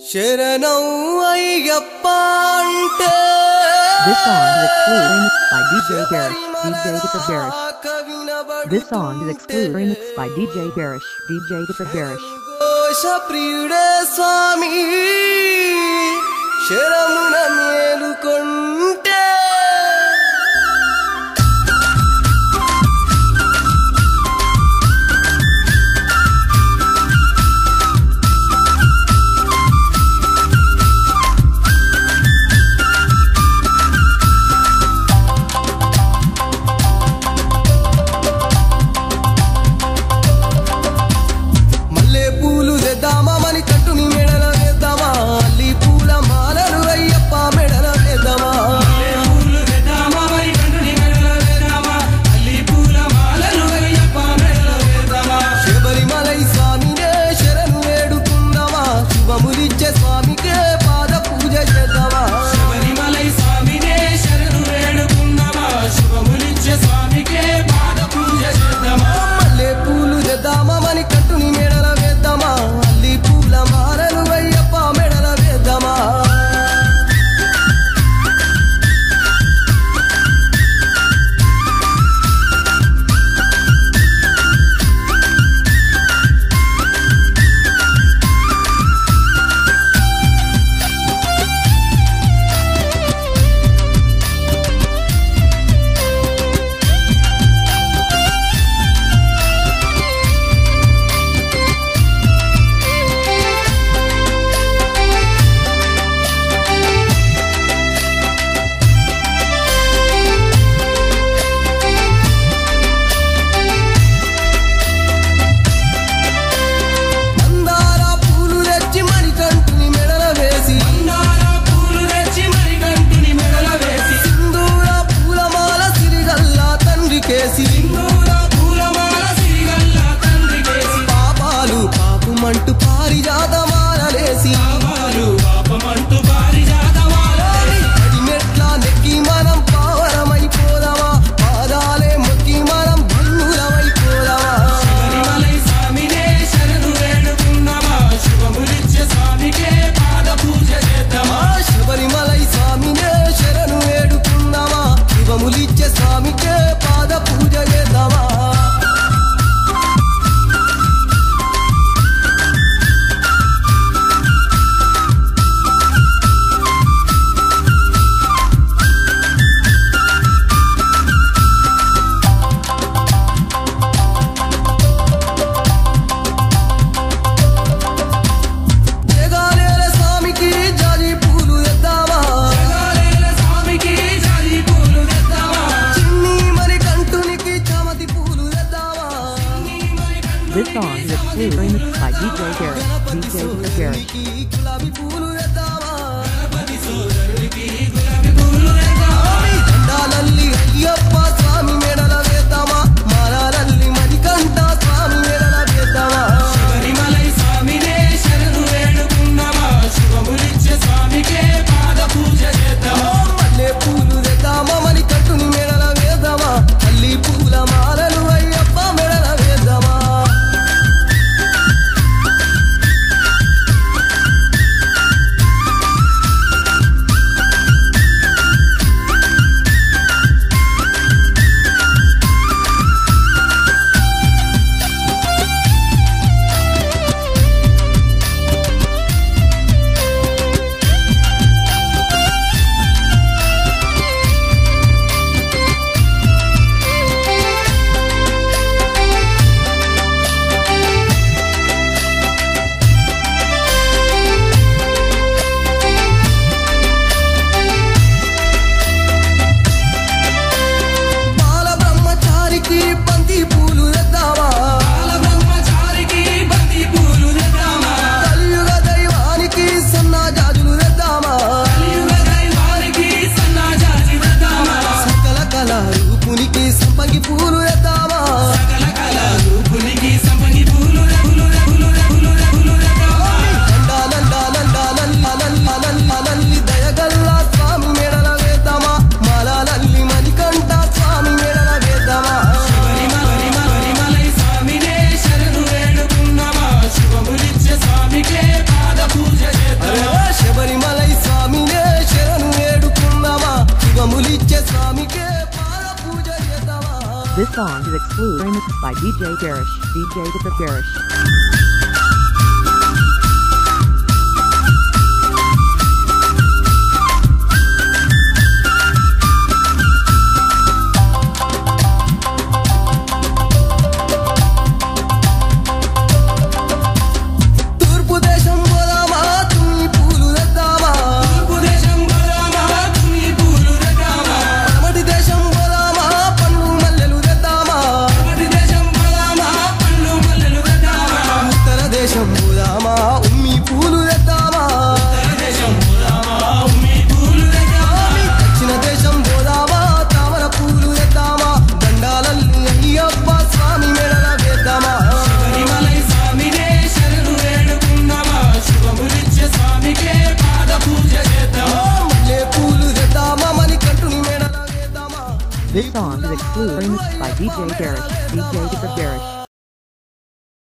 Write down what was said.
శరణం అయ్యప్ప అంటే This song is exclusive by DJ Barish, DJ Dipper Barish. This song is exclusive by DJ Barish, DJ Dipper Barish. ఘోష ప్రియుడే స్వామి శరమున మేలుకొంటే పాపమంటూ పారిజాతమాలలేసి మెట్ల నెక్కి మనం పావరమైపోదామా పాదాలే మొక్కి మనం బంధులమైపోదామా శబరిమలై స్వామినే శరణు వేడుకుందామా శుభములిచ్చే స్వామికే పాద పూజ చేద్దామా This song is exclusive by DJ Barish, DJ Dipper Barish. This song is exclusive remixed by DJ Garish, DJ Dipper Garish. తూర్పు దేశం పోదామా తుమ్మి పూలు తెద్దామా తూర్పు దేశం పోదామా తుమ్మి పూలు తెద్దామా పడమటి దేశం పోదామా పండ్లు మల్లెలు తెద్దామా పడమటి దేశం పోదామా పండ్లు మల్లెలు తెద్దామా ఉత్తర దేశం పోదామా ఉమ్మి పూలు తెద్దామా ఉత్తర దేశం పోదామా ఉమ్మి పూలు తెద్దామా దక్షిణ దేశం పోదామా తామర పూలు తెద్దామా దండాలల్లి అయ్యప్ప స్వామి మెడల వేద్దామా శబరిమలై స్వామినే శరణు వేడుకుందామా శుభములిచ్చే స్వామికే పాద పూజ చేద్దామా మల్లె పూలు తెద్దామా మణికంఠుని మెడల వేద్దామా This song is exclusive remixed by DJ Garish, DJ Dipper Garish.